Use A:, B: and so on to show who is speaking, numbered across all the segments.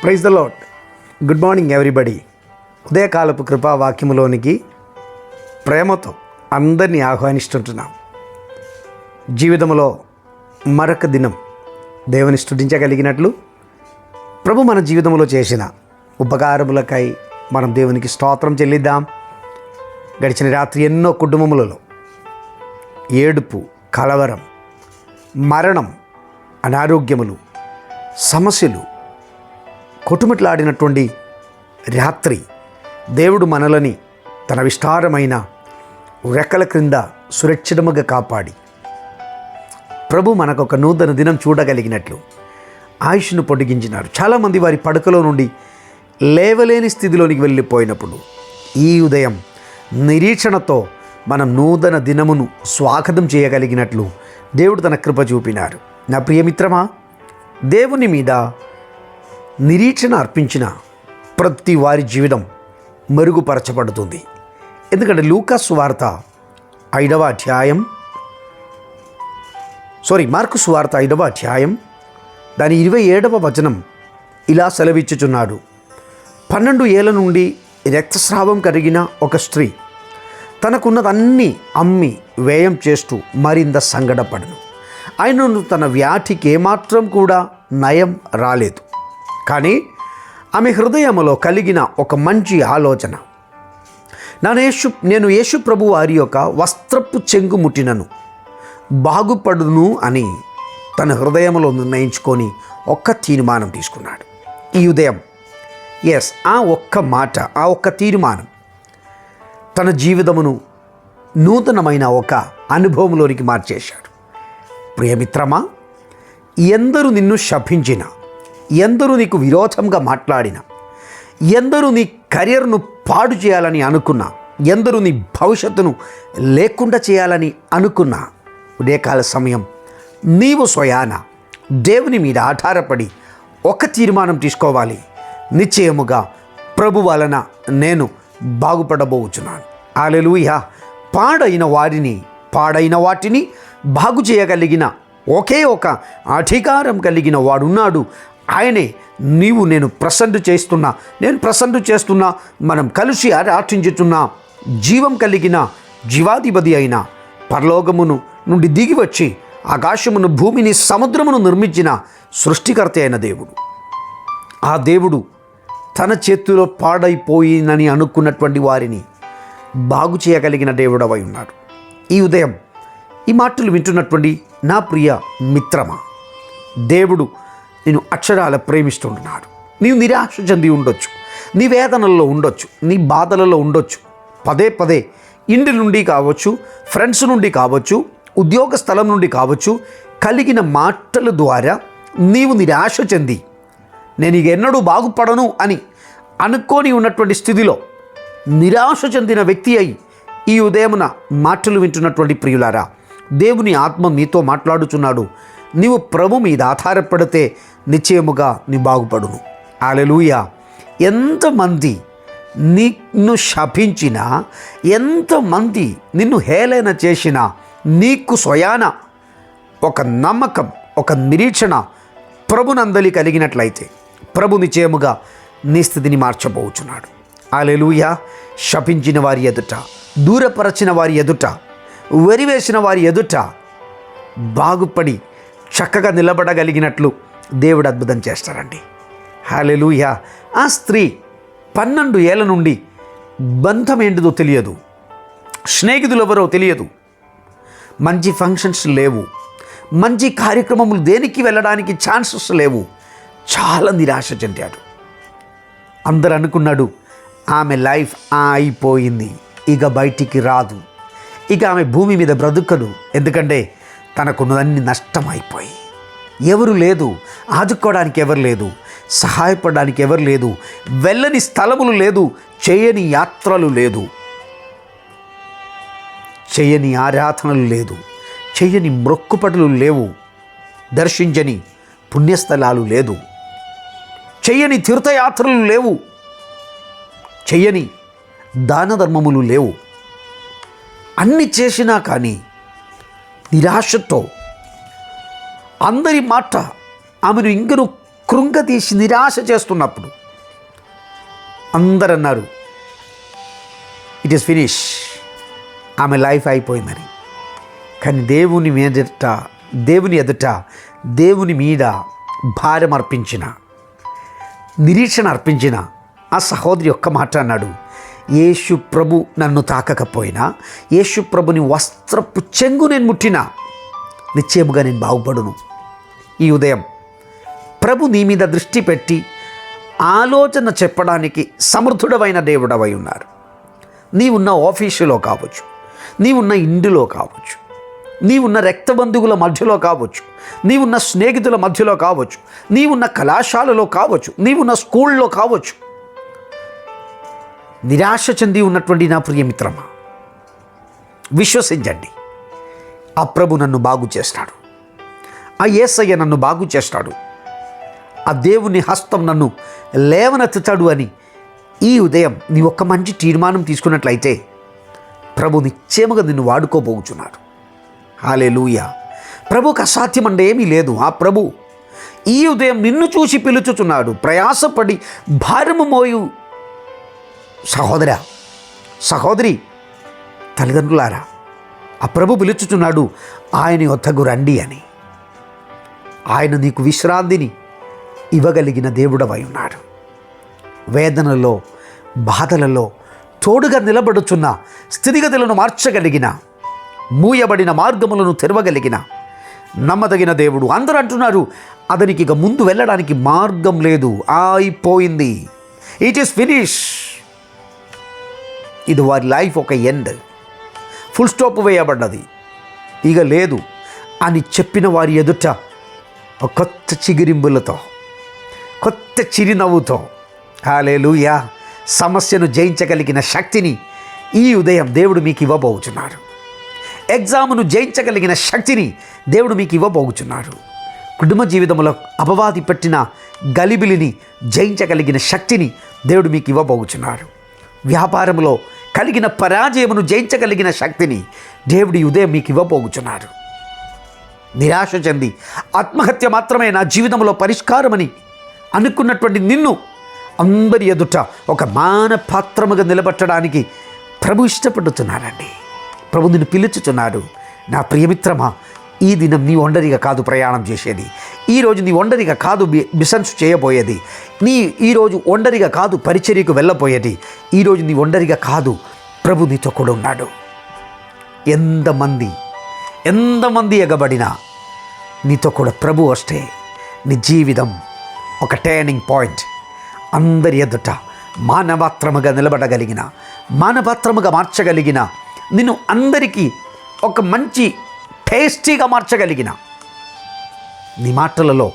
A: Praise the lord. Good morning everybody. ఉదయకాలపు కృపా వాక్యములోనికి ప్రేమతో అందరినీ ఆహ్వానిస్తుంటున్నాం. జీవితంలో మరొక దినం దేవుని స్తుతించగలిగినట్లు ప్రభు మన జీవితంలో చేసిన ఉపకారములకై మనం దేవునికి స్తోత్రం చెల్లిద్దాం. గడిచిన రాత్రి ఎన్నో కుటుంబములలో ఏడుపు, కలవరం, మరణం, అనారోగ్యములు, సమస్యలు కొట్టుమిట్లాడినటువంటి రాత్రి దేవుడు మనలని తన విస్తారమైన రెక్కల క్రింద సురక్షితముగా కాపాడి ప్రభు మనకు ఒక నూతన దినం చూడగలిగినట్లు ఆయుష్ను పొడిగించినారు. చాలామంది వారి పడకలో నుండి లేవలేని స్థితిలోనికి వెళ్ళిపోయినప్పుడు ఈ ఉదయం నిరీక్షణతో మనం నూతన దినమును స్వాగతం చేయగలిగినట్లు దేవుడు తన కృప చూపినారు. నా ప్రియమిత్రమా, దేవుని మీద నిరీక్షణ అర్పించిన ప్రతి వారి జీవితం మెరుగుపరచబడుతుంది. ఎందుకంటే లూకా సువార్త 5వ అధ్యాయం మార్కు సువార్త 5వ అధ్యాయం దాని 27వ వచనం ఇలా సెలవిచ్చుచున్నాడు. 12 ఏళ్ల నుండి రక్తస్రావం కలిగిన ఒక స్త్రీ తనకున్నదన్నీ అమ్మి వ్యయం చేస్తూ మరింత సంగడపడను. ఆయనను తన వ్యాధికి ఏమాత్రం కూడా నయం రాలేదు. కానీ ఆమె హృదయములో కలిగిన ఒక మంచి ఆలోచన, నేను యేసు ప్రభు వారి యొక్క వస్త్రపు చెంగు ముట్టినను బాగుపడును అని తన హృదయంలో నిర్ణయించుకొని ఒక్క తీర్మానం తీసుకున్నాడు. ఈ ఉదయం ఆ ఒక్క మాట, ఆ ఒక్క తీర్మానం తన జీవితమును నూతనమైన ఒక అనుభవంలోనికి మార్చేశాడు. ప్రియమిత్రమా, ఎందరూ నిన్ను శపించిన, ఎందరూ నీకు విరోధంగా మాట్లాడిన, ఎందరూ నీ కెరియర్ను పాడు చేయాలని అనుకున్నా, ఎందరూ నీ భవిష్యత్తును లేకుండా చేయాలని అనుకున్నా, ఉదయకాల సమయం నీవు స్వయాన దేవుని మీద ఆధారపడి ఒక తీర్మానం తీసుకోవాలి. నిశ్చయముగా ప్రభు వలన నేను బాగుపడబోచున్నాను. హల్లెలూయా. పాడైన వాటిని బాగు చేయగలిగిన ఒకే ఒక అధికారం కలిగిన వాడున్నాడు. ఆయనే నేను ప్రసంటు చేస్తున్నా మనం కలిసి ఆరాధించుతున్న జీవం కలిగిన జీవాధిపతి అయిన పరలోకమును నుండి దిగి వచ్చి ఆకాశమును, భూమిని, సముద్రమును నిర్మించిన సృష్టికర్త అయిన దేవుడు. ఆ దేవుడు తన చేతిలో పాడైపోయిందని అనుకున్నటువంటి వారిని బాగు చేయగలిగిన దేవుడవై ఉన్నాడు. ఈ ఉదయం ఈ మాటలు వింటున్నటువంటి నా ప్రియ మిత్రమా, దేవుడు నేను అక్షరాల ప్రేమిస్తుంటున్నాడు. నీవు నిరాశ చెంది ఉండొచ్చు, నీ వేదనల్లో ఉండొచ్చు, నీ బాధలలో ఉండొచ్చు. పదే ఇంటి నుండి కావచ్చు, ఫ్రెండ్స్ నుండి కావచ్చు, ఉద్యోగ స్థలం నుండి కావచ్చు, కలిగిన మాటల ద్వారా నీవు నిరాశ చెంది నేను ఇక ఎన్నడూ బాగుపడను అని అనుకొని ఉన్నటువంటి స్థితిలో నిరాశ చెందిన వ్యక్తి అయి ఈ ఉదయమున మాటలు వింటున్నటువంటి ప్రియులారా, దేవుని ఆత్మ నీతో మాట్లాడుచున్నాడు. నీవు ప్రభు మీద ఆధారపడితే నిశ్చయముగా నీ బాగుపడును. హల్లెలూయా. ఎంతమంది నిన్ను శపించినా, ఎంతమంది నిన్ను హేళన చేసినా, నీకు స్వయాన ఒక నమ్మకం, ఒక నిరీక్షణ ప్రభునందలి కలిగినట్లయితే ప్రభు నిశ్చయముగా నీ స్థితిని మార్చబోచున్నాడు. హల్లెలూయా. శపించిన వారి ఎదుట, దూరపరచిన వారి ఎదుట, వెరివేసిన వారి ఎదుట బాగుపడి చక్కగా నిలబడగలిగినట్లు దేవుడు అద్భుతం చేస్తారండి. హల్లెలూయా. ఆ స్త్రీ 12 ఏళ్ల నుండి బంధం ఏంటిదో తెలియదు, స్నేహితులు ఎవరో తెలియదు, మంచి ఫంక్షన్స్ లేవు, మంచి కార్యక్రమములు దేనికి వెళ్ళడానికి ఛాన్సెస్ లేవు. చాలా నిరాశ చెందాడు. అందరూ అనుకున్నాడు ఆమె లైఫ్ అయిపోయింది, ఇక బయటికి రాదు, ఇక ఆమె భూమి మీద బ్రతుకదు. ఎందుకంటే తనకున్నదన్నీ నష్టమైపోయి, ఎవరు లేదు, ఆదుకోవడానికి ఎవరు లేదు, సహాయపడడానికి ఎవరు లేదు, వెళ్ళని స్థలములు లేదు, చేయని యాత్రలు లేదు, చేయని ఆరాధనలు లేదు, చేయని మొక్కుపడులు లేవు, దర్శించని పుణ్యస్థలాలు లేదు, చేయని తీర్థయాత్రలు లేవు, చేయని దాన ధర్మములు లేవు. అన్ని చేసినా కానీ నిరాశతో అందరి మాట ఆమెను ఇంకను కృంగతీసి నిరాశ చేస్తున్నప్పుడు అందరూ అన్నారు, ఇట్ ఈస్ ఫినిష్, ఆమె లైఫ్ అయిపోయిందని. కానీ దేవుని ఎదుట దేవుని మీద భారం అర్పించిన, నిరీక్షణ అర్పించిన ఆ సహోదరి ఒక్క మాట అన్నాడు, యేసు ప్రభు నన్ను తాకకపోయినా, యేసు ప్రభుని వస్త్రపు చెంగు నేను ముట్టినా నిశ్చయముగా నేను బాగుపడును. ఈ ఉదయం ప్రభు నీ మీద దృష్టి పెట్టి ఆలోచన చెప్పడానికి సమర్థుడమైన దేవుడవై ఉన్నారు. నీవున్న ఆఫీసులో కావచ్చు, నీవున్న ఇంటిలో కావచ్చు, నీవున్న రక్తబంధువుల మధ్యలో కావచ్చు, నీవున్న స్నేహితుల మధ్యలో కావచ్చు, నీవున్న కళాశాలలో కావచ్చు, నీవున్న స్కూల్లో కావచ్చు, నిరాశ చెంది ఉన్నటువంటి నా ప్రియమిత్రమా, విశ్వసించండి, ఆ ప్రభు నన్ను బాగు చేస్తాడు, ఆ యేసయ్య నన్ను బాగు చేస్తాడు, ఆ దేవుని హస్తం నన్ను లేవనెత్తుతాడు అని ఈ ఉదయం నీ ఒక్క మంచి తీర్మానం తీసుకున్నట్లయితే ప్రభు నిశ్చయముగా నిన్ను వాడుకోబోచున్నాడు. హల్లెలూయా. ప్రభుకు అసాధ్యం అంటే ఏమీ లేదు. ఆ ప్రభు ఈ ఉదయం నిన్ను చూసి పిలుచుచున్నాడు. ప్రయాసపడి భారము మోయు సహోదరా, సహోదరి, తల్లిదండ్రులారా, ఆ ప్రభు పిలుచుచున్నాడు, ఆయన యొద్దకు రండి అని. ఆయన నీకు విశ్రాంతిని ఇవ్వగలిగిన దేవుడవై ఉన్నాడు. వేదనలో, బాధలలో తోడుగా నిలబడుచున్న, స్థితిగతులను మార్చగలిగిన, మూయబడిన మార్గములను తెరవగలిగిన నమ్మదగిన దేవుడు. అందరూ అంటున్నారు, అతనికి ఇక ముందు వెళ్ళడానికి మార్గం లేదు, అయిపోయింది, ఇట్ ఈస్ ఫినిష్, ఇది వారి లైఫ్ ఒక ఎండ్, ఫుల్ స్టాప్ వేయబడ్డది, ఇక లేదు అని చెప్పిన వారి ఎదుట కొత్త చిగిరింపులతో, కొత్త చిరునవ్వుతో, హల్లెలూయా, సమస్యను జయించగలిగిన శక్తిని ఈ ఉదయం దేవుడు మీకు ఇవ్వబోచున్నాడు. ఎగ్జామ్ను జయించగలిగిన శక్తిని దేవుడు మీకు ఇవ్వబోచున్నాడు. కుటుంబ జీవితంలో అపవాది పెట్టిన గలిబిలిని జయించగలిగిన శక్తిని దేవుడు మీకు ఇవ్వబోచున్నాడు. వ్యాపారంలో కలిగిన పరాజయమును జయించగలిగిన శక్తిని దేవుడు ఈ ఉదయం మీకు ఇవ్వబోచున్నాడు. నిరాశ చెంది ఆత్మహత్య మాత్రమే నా జీవితంలో పరిష్కారమని అనుకున్నటువంటి నిన్ను అందరి ఎదుట ఒక మానపాత్రముగా నిలబెట్టడానికి ప్రభు ఇష్టపడుతున్నాడండి. ప్రభు నిన్ను పిలుచుచున్నాడు. నా ప్రియమిత్రమా, ఈ దినం నీ ఒంటరిగా కాదు ప్రయాణం చేసేది. ఈరోజు నీ ఒంటరిగా కాదు బిజినెస్ చేయబోయేది. ఈరోజు ఒంటరిగా కాదు పరిచర్యకు వెళ్ళబోయేది. ఈరోజు నీ ఒంటరిగా కాదు, ప్రభు నీతో కూడా ఉన్నాడు. ఎంతమంది ఎగబడినా నీతో కూడా ప్రభు వస్తే నీ జీవితం ఒక టర్నింగ్ పాయింట్. అందరి ఎదుట మానవత్రముగా నిలబడగలిగిన, మానవత్రముగా మార్చగలిగిన, నిన్ను అందరికీ ఒక మంచి టేస్టీగా మార్చగలిగిన నీ మాటలలో,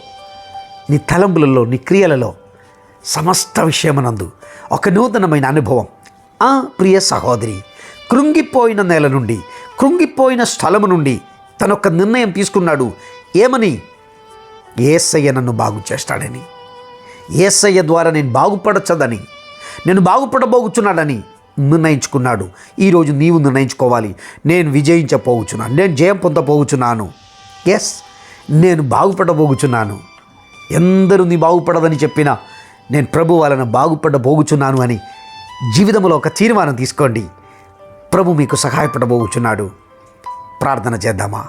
A: నీ తలంపులలో, నీ క్రియలలో, సమస్త విషయమునందు ఒక నూతనమైన అనుభవం. ఆ ప్రియ సహోదరి కృంగిపోయిన నేల నుండి, కృంగిపోయిన స్థలము నుండి తనొక్క నిర్ణయం తీసుకున్నాడు. ఏమని? యేసయ్య నన్ను బాగు చేస్తాడని, యేసయ్య ద్వారా నేను బాగుపడచ్చదని, నేను బాగుపడబోగుచున్నాడని నిర్ణయించుకున్నాడు. ఈరోజు నీవు నిర్ణయించుకోవాలి, నేను విజయించబోగుచున్నాను, నేను జయం పొందబోగుచున్నాను, ఎస్ నేను బాగుపడబోగుచున్నాను. ఎందరూ నీ బాగుపడదని చెప్పినా నేను ప్రభు వలన బాగుపడబోగుచున్నాను అని జీవితంలో ఒక తీర్మానం తీసుకోండి. ప్రభు మీకు సహాయపడబోగుచున్నాడు. ప్రార్థన చేద్దామా?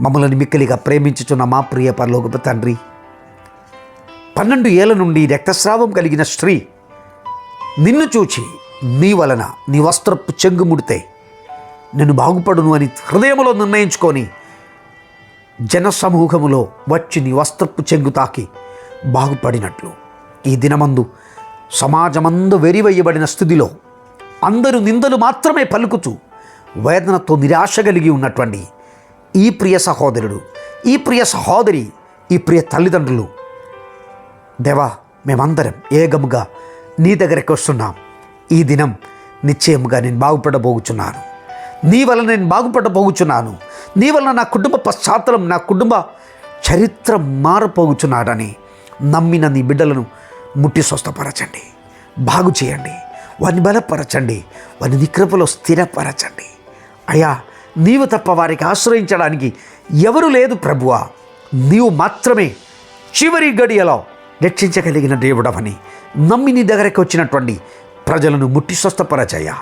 A: మమ్మల్ని మిక్కిలిగా ప్రేమించుచున్న మా ప్రియ పరలోకపు తండ్రి, 12 ఏళ్ల నుండి రక్తస్రావం కలిగిన స్త్రీ నిన్ను చూచి నీ వలన నీ వస్త్రపు చెంగు ముడితే నేను బాగుపడును అని హృదయంలో నిర్ణయించుకొని జనసమూహములో వచ్చి నీ వస్త్రపు చెంగు తాకి బాగుపడినట్లు ఈ దినమందు సమాజమందు వెరివయ్యబడిన స్థితిలో అందరూ నిందలు మాత్రమే పలుకుతూ వేదనతో నిరాశ కలిగి ఉన్నటువంటి ఈ ప్రియ సహోదరుడు, ఈ ప్రియ సహోదరి, ఈ ప్రియ తల్లిదండ్రులు, దేవా మేమందరం ఏకముగా నీ దగ్గరికి వస్తున్నాం. ఈ దినం నిశ్చయముగా నేను బాగుపడబోగుచున్నాను, నీ వలన నేను బాగుపడబోగుచున్నాను, నీ వలన నా కుటుంబ పశ్చాత్తలం, నా కుటుంబ చరిత్ర మారపోగుచున్నాడని నమ్మిన నీ బిడ్డలను ముట్టి స్వస్థపరచండి, బాగు చేయండి, వారిని బలపరచండి, వారిని నీ కృపలో స్థిరపరచండి. అయ్యా, నీవు తప్ప వారికి ఆశ్రయించడానికి ఎవరు లేదు ప్రభువా. నీవు మాత్రమే చివరి గడియలో రక్షించగలిగిన దేవుడవని నమ్మి నీ దగ్గరికి వచ్చినటువంటి ప్రజలను ముట్టి స్వస్థపరచయ్యా,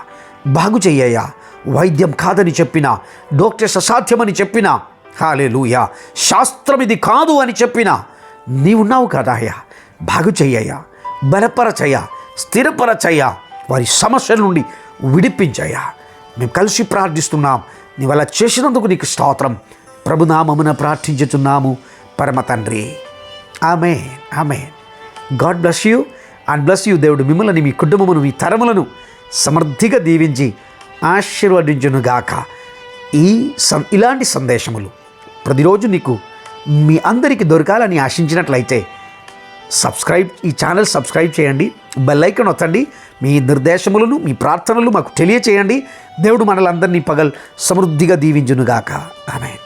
A: బాగు చెయ్యయ్యా. వైద్యం కాదని చెప్పినా, డాక్టర్స్ అసాధ్యమని చెప్పినా, హల్లెలూయా, శాస్త్రం ఇది కాదు అని చెప్పినా నీవున్నావు కదా అయ్యా. బాగు చెయ్యయ్యా, బలపరచయ్యా, స్థిరపరచయ్యా, వారి సమస్యల నుండి విడిపించయ్యా. మేము కలిసి ప్రార్థిస్తున్నాం. నీవు అలా చేసినందుకు నీకు స్తోత్రం. ప్రభునామమున ప్రార్థించుచున్నాము పరమ తండ్రి. ఆమేన్, ఆమేన్. God bless you and bless you. దేవుడు మిమ్మల్ని, మీ కుటుంబమును, మీ తరములను సమృద్ధిగా దీవించి ఆశీర్వదించునుగాక. ఇలాంటి సందేశములు ప్రతిరోజు నీకు మీ అందరికీ దొరకాలని ఆశించినట్లయితే ఈ ఛానల్ సబ్స్క్రైబ్ చేయండి, బెల్ ఐకాన్ నొత్తండి. మీ నిర్దేశములను, మీ ప్రార్థనలు మాకు తెలియచేయండి. దేవుడు మనలందరినీ సమృద్ధిగా దీవించునుగాక. ఆమేన్.